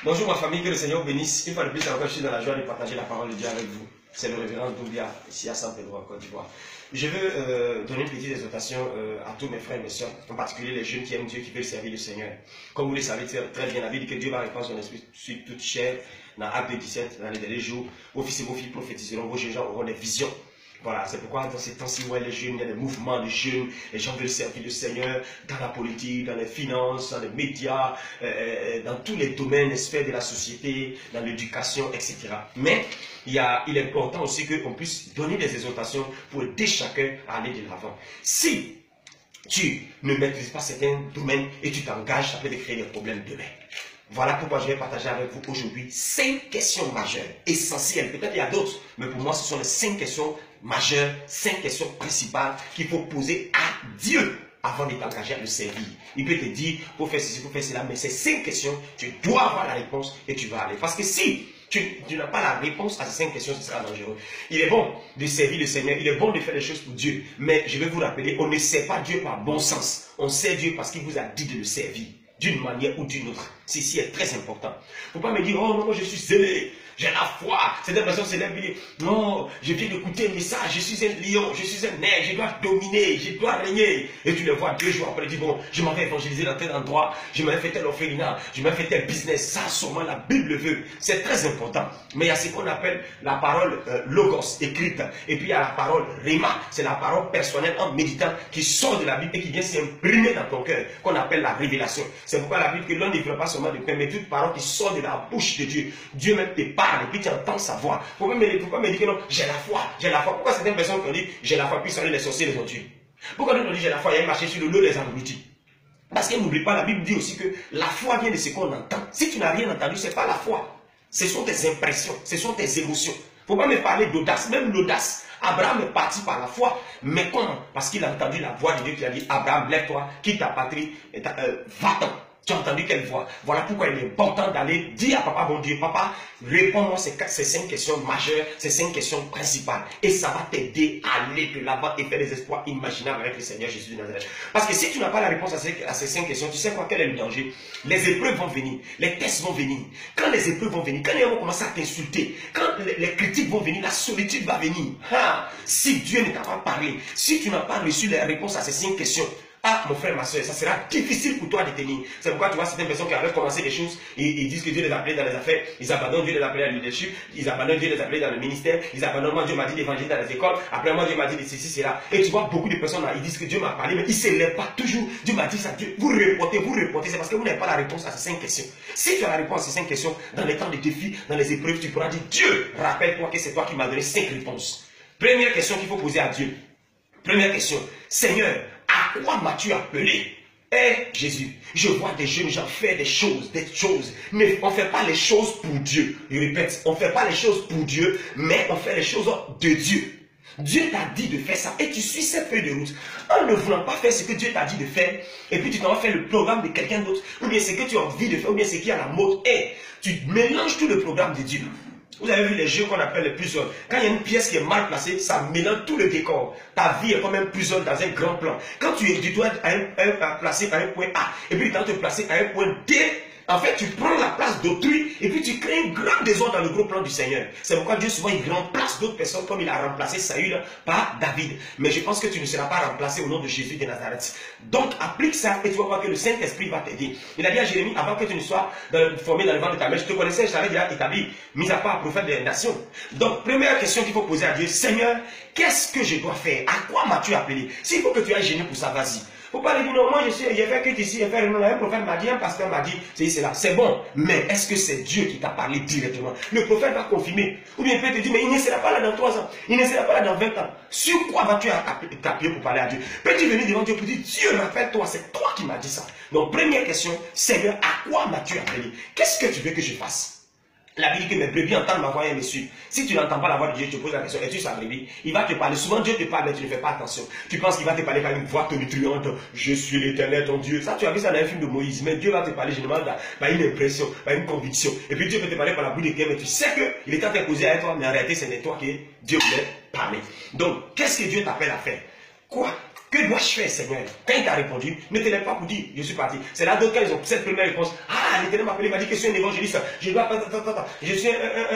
Bonjour ma famille, que le Seigneur bénisse. Une fois de plus, encore, je suis dans la joie de partager la parole de Dieu avec vous. C'est le révérend Doubia, ici à Saint-Pedro, en Côte d'Ivoire. Je veux donner une petite exhortation à tous mes frères et mes soeurs, en particulier les jeunes qui aiment Dieu, qui veulent servir le Seigneur. Comme vous le savez très bien, la Bible dit que Dieu va répandre son esprit sur toute chair, dans Acte 17, dans les derniers jours. Vos fils et vos filles prophétiseront, vos jeunes gens auront des visions. Voilà, c'est pourquoi dans ces temps-ci, ouais, les jeunes, il y a des mouvements de jeunes, les gens veulent servir le Seigneur dans la politique, dans les finances, dans les médias, dans tous les domaines, les sphères de la société, dans l'éducation, etc. Mais il est important aussi qu'on puisse donner des exhortations pour aider chacun à aller de l'avant. Si tu ne maîtrises pas certains domaines et tu t'engages, ça peut te créer des problèmes demain. Voilà pourquoi je vais partager avec vous aujourd'hui 5 questions majeures, essentielles. Peut-être il y a d'autres, mais pour moi, ce sont les 5 questions majeures, 5 questions principales qu'il faut poser à Dieu avant de t'engager à le servir. Il peut te dire, il faut faire ceci, il faut faire cela, mais ces 5 questions, tu dois avoir la réponse et tu vas aller. Parce que si tu n'as pas la réponse à ces 5 questions, ce sera dangereux. Il est bon de servir le Seigneur, il est bon de faire les choses pour Dieu, mais je vais vous rappeler, on ne sert pas Dieu par bon sens. On sert Dieu parce qu'il vous a dit de le servir. D'une manière ou d'une autre. Ceci est très important. Il ne faut pas me dire, oh non, moi je suis zélé, j'ai la foi. Cette personne se lève et dit, non, je viens d'écouter un message, je suis un lion, je suis un nègre, je dois dominer, je dois régner. Et tu le vois 2 jours après, tu dis, bon, je m'en vais évangéliser dans tel endroit, je m'en vais faire tel orphelinat, je m'en vais faire tel business. Ça, sûrement, la Bible le veut. C'est très important. Mais il y a ce qu'on appelle la parole logos, écrite. Et puis il y a la parole rhéma, c'est la parole personnelle en méditant qui sort de la Bible et qui vient s'imprimer dans ton cœur, qu'on appelle la révélation. C'est pourquoi la Bible que l'on ne vivra pas seulement de pain, mais toute parole qui sort de la bouche de Dieu. Dieu même te parle et puis tu entends sa voix. Il ne faut pas me dire que non, j'ai la foi, j'ai la foi. Pourquoi certaines personnes qui ont dit j'ai la foi, puis sont les sorciers les ont tués? Pourquoi nous on dit j'ai la foi, il y a marché sur le lot les abrutis? Parce qu'elle n'oublie pas, la Bible dit aussi que la foi vient de ce qu'on entend. Si tu n'as rien entendu, ce n'est pas la foi. Ce sont tes impressions, ce sont tes émotions. Il ne faut pas me parler d'audace, même l'audace. Abraham est parti par la foi. Mais comment? Parce qu'il a entendu la voix de Dieu qui a dit, Abraham, lève-toi, quitte ta patrie, va-t'en. Tu as entendu quelle voix? Voilà pourquoi il est important d'aller dire à papa, bon Dieu, papa, réponds-moi ces 5 questions majeures, ces 5 questions principales. Et ça va t'aider à aller de l'avant et faire des exploits imaginables avec le Seigneur Jésus de Nazareth. Parce que si tu n'as pas la réponse à ces 5 questions, tu sais quoi, quel est le danger? Les épreuves vont venir, les tests vont venir. Quand les épreuves vont venir, quand les gens vont commencer à t'insulter, quand les critiques vont venir, la solitude va venir. Si Dieu ne t'a pas parlé, si tu n'as pas reçu les réponses à ces 5 questions, ah, mon frère, ma soeur, ça sera difficile pour toi de tenir. C'est pourquoi tu vois certaines personnes qui avaient commencé des choses, ils disent que Dieu les a appelés dans les affaires, ils abandonnent Dieu les a appelés dans le leadership, ils abandonnent Dieu les a appelés dans le ministère, ils abandonnent moi Dieu m'a dit d'évangéliser dans les écoles, après moi Dieu m'a dit de ceci, cela. Et tu vois beaucoup de personnes là, ils disent que Dieu m'a parlé, mais ils ne se lèvent pas toujours. Dieu m'a dit ça, Dieu, vous reportez, c'est parce que vous n'avez pas la réponse à ces 5 questions. Si tu as la réponse à ces 5 questions, dans les temps de défi, dans les épreuves, tu pourras dire, Dieu, rappelle-toi que c'est toi qui m'as donné 5 réponses. Première question qu'il faut poser à Dieu. Première question, Seigneur, à quoi m'as-tu appelé? Jésus, je vois des jeunes gens faire des choses, mais on ne fait pas les choses pour Dieu. Je répète, on ne fait pas les choses pour Dieu, mais on fait les choses de Dieu. Dieu t'a dit de faire ça et tu suis cette feuille de route. En ne voulant pas faire ce que Dieu t'a dit de faire, et puis tu t'en vas faire le programme de quelqu'un d'autre, ou bien ce que tu as envie de faire, ou bien ce qui est à la mode, et tu mélanges tout le programme de Dieu. Vous avez vu les jeux qu'on appelle les puzzles. Quand il y a une pièce qui est mal placée, ça mélange tout le décor. Ta vie est comme un puzzle dans un grand plan. Quand tu dois être placé à un point A, et puis tu dois te placer à un point D, en fait, tu prends la place d'autrui et puis tu crées un grand désordre dans le gros plan du Seigneur. C'est pourquoi Dieu souvent il remplace d'autres personnes comme il a remplacé Saül par David. Mais je pense que tu ne seras pas remplacé au nom de Jésus de Nazareth. Donc applique ça et tu vas voir que le Saint-Esprit va t'aider. Il a dit à Jérémie, avant que tu ne sois formé dans le ventre de ta mère, je te connaissais, je t'avais déjà établi, mis à part prophète des nations. Donc première question qu'il faut poser à Dieu, Seigneur, qu'est-ce que je dois faire? À quoi m'as-tu appelé? S'il faut que tu ailles gêné pour ça, vas-y. Il ne faut pas lui dire, non, moi j'ai fait que ici, j'ai fait un prophète m'a dit, un pasteur m'a dit, c'est là. C'est bon, mais est-ce que c'est Dieu qui t'a parlé directement? Le prophète va confirmer. Ou bien il peut te dire, mais il ne sera pas là dans 3 ans, il ne sera pas là dans 20 ans. Sur quoi vas-tu t'appuyer pour parler à Dieu? Peux-tu venir devant Dieu pour dire, Dieu, rappelle-toi, c'est toi qui m'as dit ça. Donc, première question, Seigneur, à quoi m'as-tu appelé? Qu'est-ce que tu veux que je fasse? La Bible dit que mes brebis entendent ma voix et me suivent. Si tu n'entends pas la voix de Dieu, tu te poses la question, es-tu sa brebis? Il va te parler. Souvent Dieu te parle, mais tu ne fais pas attention. Tu penses qu'il va te parler par une voix tonitruante. Je suis l'Éternel, ton Dieu. Ça, tu as vu ça dans un film de Moïse. Mais Dieu va te parler généralement par une impression, par une conviction. Et puis Dieu peut te parler par la bouche de quelqu'un, mais tu sais qu'il est en train de causer avec toi, mais en réalité, ce n'est toi que Dieu voulait parler. Donc, qu'est-ce que Dieu t'appelle à faire? Quoi? Que dois-je faire, Seigneur? Quand il t'a répondu, ne te lève pas pour dire, je suis parti. C'est là d'autres, quand ils ont cette première réponse. Ah, l'Éternel m'a appelé, il m'a dit que je suis un évangéliste. Je dois, je suis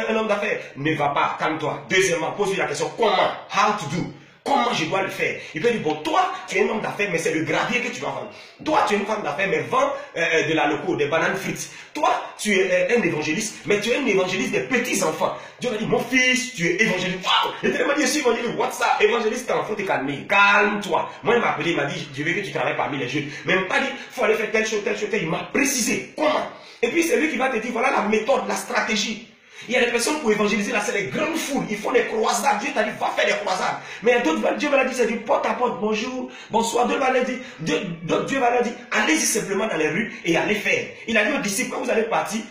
un homme d'affaires. Ne va pas, calme-toi. Deuxièmement, pose-lui la question, comment? How to do? Comment je dois le faire? Il peut dire, bon, toi, tu es un homme d'affaires, mais c'est le gravier que tu vas vendre. Toi, tu es une femme d'affaires, mais vends de la loco, des bananes frites. Toi, tu es un évangéliste, mais tu es un évangéliste des petits-enfants. Dieu m'a dit, mon fils, tu es évangéliste. Waouh! L'Éternel m'a dit, je suis évangéliste. What's up? Évangéliste, il faut te calmer. Calme-toi. Moi, il m'a appelé, il m'a dit, je veux que tu travailles parmi les jeunes. Mais il m'a pas dit, il faut aller faire telle chose, telle chose, telle. Il m'a précisé. Comment? Et puis, c'est lui qui va te dire, voilà la méthode, la stratégie. Il y a des personnes pour évangéliser, là, c'est les grandes foules. Ils font des croisades. Dieu t'a dit, va faire des croisades. Mais il y a d'autres, Dieu va leur dire, c'est du porte à porte, bonjour, bonsoir. Dieu va leur dire, Dieu va leur dire, allez-y simplement dans les rues et allez faire. Il a dit aux disciples, quand vous allez partir,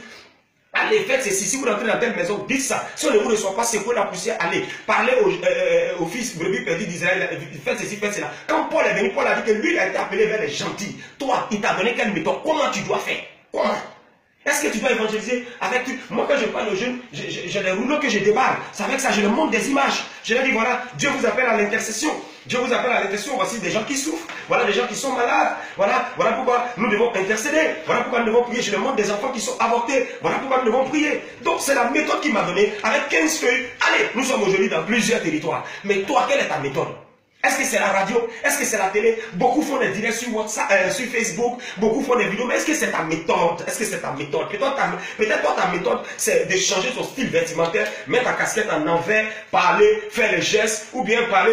allez, faites ceci. Si vous rentrez dans telle maison, dites ça. Si on ne vous reçoit pas, secouez la poussière, allez. Parlez aux fils brebis perdus d'Israël, faites ceci, faites cela. Quand Paul est venu, Paul a dit que lui, il a été appelé vers les gentils. Toi, il t'a donné quelle méthode? Comment tu dois faire? Comment? Est-ce que tu dois évangéliser avec tout? Moi, quand je parle aux jeunes, j'ai des rouleaux que je déballe. C'est avec ça, je leur montre des images. Je leur dis, voilà, Dieu vous appelle à l'intercession. Dieu vous appelle à l'intercession. Voici des gens qui souffrent. Voilà des gens qui sont malades. Voilà pourquoi nous devons intercéder. Voilà pourquoi nous devons prier. Je leur montre des enfants qui sont avortés. Voilà pourquoi nous devons prier. Donc, c'est la méthode qu'il m'a donnée avec 15 feuilles. Allez, nous sommes aujourd'hui dans plusieurs territoires. Mais toi, quelle est ta méthode? Est-ce que c'est la radio? Est-ce que c'est la télé? Beaucoup font des directs sur WhatsApp, sur Facebook, beaucoup font des vidéos, mais est-ce que c'est ta méthode? Est-ce que c'est ta méthode? Peut-être toi, ta méthode, c'est de changer son style vestimentaire, mettre ta casquette en envers, parler, faire les gestes, ou bien parler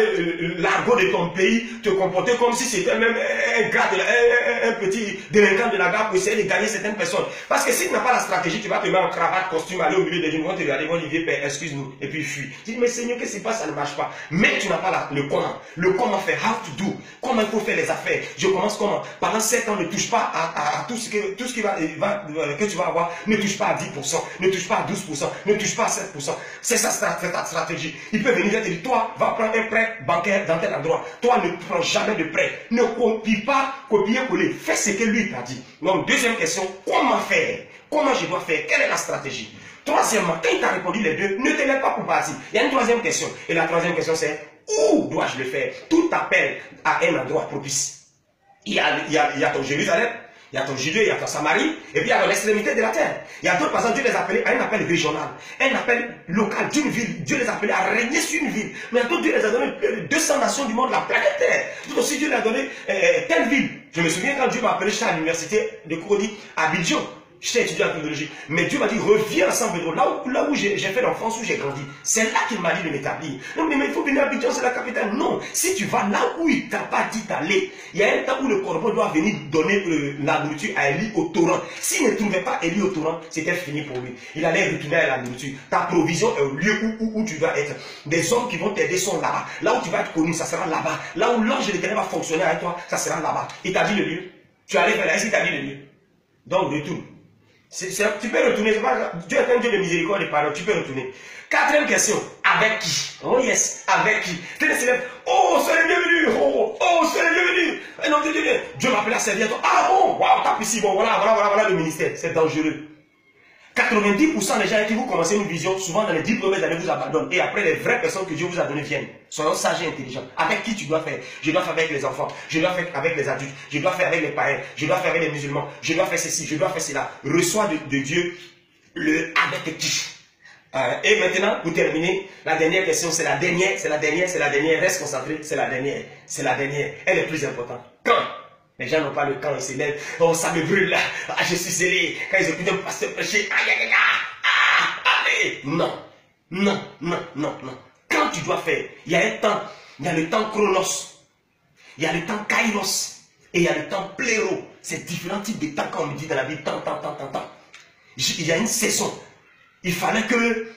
l'argot de ton pays, te comporter comme si c'était même un petit délinquant de la gare pour essayer de gagner certaines personnes. Parce que si tu n'as pas la stratégie, tu vas te mettre en cravate, costume, aller au milieu des gens, ils vont te regarder, Olivier, Père, excuse-nous, et puis fuis. Tu dis, mais Seigneur, qu'est-ce qui se passe? Ça ne marche pas. Mais tu n'as pas le comment. Le comment faire, how to do, comment il faut faire les affaires. Je commence comment? Pendant 7 ans, ne touche pas à tout ce que tu vas avoir, ne touche pas à 10%, ne touche pas à 12%, ne touche pas à 7%. C'est ça ta stratégie. Il peut venir et te dire, toi, va prendre un prêt bancaire dans tel endroit. Toi, ne prends jamais de prêt. Ne copie pas, copier-coller. Fais ce que lui t'a dit. Donc, deuxième question, comment faire? Comment je dois faire? Quelle est la stratégie? Troisièmement, quand il t'a répondu les deux, ne te lève pas pour partir. Il y a une troisième question. Et la troisième question, c'est où dois-je le faire? Tout appelle à un endroit propice. Il y a ton Jérusalem, il y a ton Judée, il y a ton Samarie, et puis il y a l'extrémité de la terre. Il y a d'autres, par exemple, Dieu les appelait à un appel régional, un appel local d'une ville. Dieu les appelait à régner sur une ville. Mais à d'autres, Dieu les a donné 200 nations du monde, la planète Terre. Tout aussi, Dieu les a donné telle ville. Je me souviens quand Dieu m'a appelé, j'étais à l'université de Cody, à Abidjan. J'étais étudiant en théologie. Mais Dieu m'a dit, reviens à San Pedro, là où j'ai fait l'enfance, où j'ai grandi. C'est là qu'il m'a dit de m'établir. Non, mais il faut venir à Abidjan, c'est la capitale. Non, si tu vas là où il t'a pas dit d'aller, il y a un temps où le corbeau doit venir donner la nourriture à Élie au torrent. S'il ne trouvait pas Élie au torrent, c'était fini pour lui. Il allait retourner à la nourriture. Ta provision est au lieu où tu dois être. Des hommes qui vont t'aider sont là-bas. Là où tu vas être connu, ça sera là-bas. Là où l'ange de l'Éternel va fonctionner avec toi, ça sera là-bas. Il t'a dit le lieu. Tu allais vers là, est-ce qu'il t'a dit le lieu? Donc, retourne. Tu peux retourner, Dieu est un Dieu de miséricorde et de pardon, tu peux retourner. Quatrième question, avec qui? Oh yes, avec qui? Oh, c'est le bienvenu, oh, c'est le bienvenu. Non, Dieu m'appelle à servir à toi. Ah bon, waouh, tape ici, bon, voilà le ministère, c'est dangereux. 90% des gens qui vous commencez une vision, souvent dans les 10 premières années, vous abandonnent. Et après, les vraies personnes que Dieu vous a données viennent. Soyons sages et intelligents. Avec qui tu dois faire? Je dois faire avec les enfants. Je dois faire avec les adultes. Je dois faire avec les païens. Je dois faire avec les musulmans. Je dois faire ceci. Je dois faire cela. Reçois de Dieu le avec qui. Et maintenant, pour terminer, la dernière question, c'est la dernière. Reste concentré, c'est la dernière. Elle est plus importante. Quand? Les gens n'ont pas le temps, ils se lèvent. Oh, ça me brûle là. Ah, je suis scellé. Quand ils écoutent un pasteur prêcher, allez. Non. Quand tu dois faire, il y a un temps. Il y a le temps chronos. Il y a le temps kairos. Et il y a le temps pléro. C'est différents types de temps qu'on me dit dans la Bible. Temps. Il y a une saison. Il fallait que,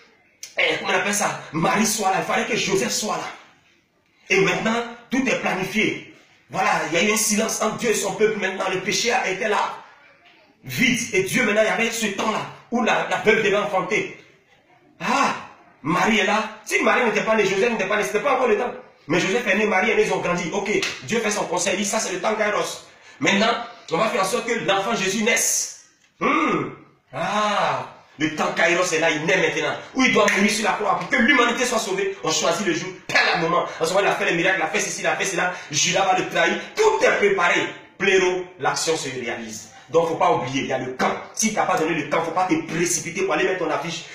comment on appelle ça, Marie soit là. Il fallait que Joseph soit là. Et maintenant, tout est planifié. Voilà, il y a eu un silence entre Dieu et son peuple. Maintenant, le péché a été là, vide. Et Dieu, maintenant, il y avait ce temps-là, où la veuve devait enfanter. Ah, Marie est là. Si Marie n'était pas née, Joseph n'était pas né, c'était pas encore le temps. Mais Joseph est né, Marie est née, ils ont grandi. Ok, Dieu fait son conseil, il dit ça c'est le temps kairos. Maintenant, on va faire en sorte que l'enfant Jésus naisse. Ah, Le temps Kairos est là, il naît maintenant. Où il doit mourir sur la croix pour que l'humanité soit sauvée. On choisit le jour, tel moment. En ce moment, il a fait les miracles, il a fait ceci, il a fait cela. Judas va le trahir. Tout est préparé. Pléro, l'action se réalise. Donc, il ne faut pas oublier, il y a le camp. Si tu n'as pas donné le camp, il ne faut pas te précipiter pour aller mettre ton affiche,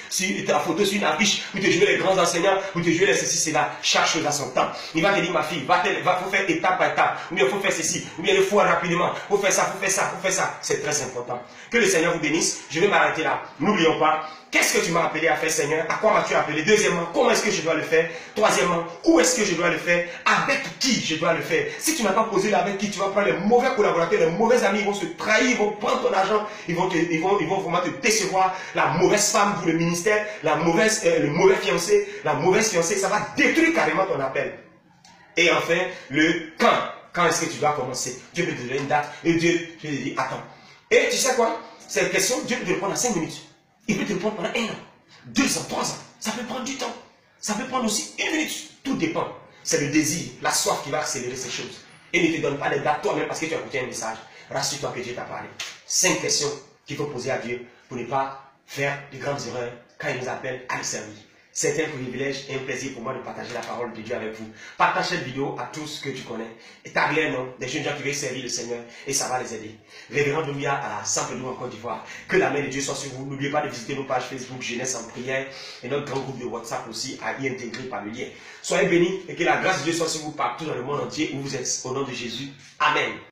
ta photo sur une affiche, pour te jouer les grands enseignants, pour te jouer les ceci, cela. Chaque chose à son temps. Il va te dire, ma fille, faut faire étape par étape. Ou bien, il faut faire ceci. Ou bien, il faut rapidement. Il faut faire ça, il faut faire ça, il faut faire ça. C'est très important. Que le Seigneur vous bénisse. Je vais m'arrêter là. N'oublions pas. Qu'est-ce que tu m'as appelé à faire, Seigneur? À quoi m'as-tu appelé? Deuxièmement, comment est-ce que je dois le faire? Troisièmement, où est-ce que je dois le faire? Avec qui je dois le faire? Si tu n'as pas posé avec qui, tu vas prendre les mauvais collaborateurs, les mauvais amis, ils vont se trahir, ils vont prendre ton argent, ils vont vraiment te décevoir. La mauvaise femme pour le ministère, le mauvais fiancé, la mauvaise fiancée, ça va détruire carrément ton appel. Et enfin, le quand. Quand est-ce que tu dois commencer? Dieu peut te donner une date et Dieu te dit, attends. Et tu sais quoi? Cette question, Dieu peut te répondre en 5 minutes. Il peut te répondre pendant 1 an, 2 ans, 3 ans. Ça peut prendre du temps. Ça peut prendre aussi 1 minute. Tout dépend. C'est le désir, la soif qui va accélérer ces choses. Et ne te donne pas les dates toi-même parce que tu as écouté un message. Rassure-toi que Dieu t'a parlé. 5 questions qu'il faut poser à Dieu pour ne pas faire de grandes erreurs quand il nous appelle à le servir. C'est un privilège et un plaisir pour moi de partager la parole de Dieu avec vous. Partage cette vidéo à tous que tu connais. Et tag les noms des jeunes gens qui veulent servir le Seigneur et ça va les aider. Révérend Doumbia à Saint-Pédou en Côte d'Ivoire. Que la main de Dieu soit sur vous. N'oubliez pas de visiter nos pages Facebook Jeunesse en prière et notre grand groupe de WhatsApp aussi à y intégrer par le lien. Soyez bénis et que la grâce de Dieu soit sur vous partout dans le monde entier où vous êtes. Au nom de Jésus. Amen.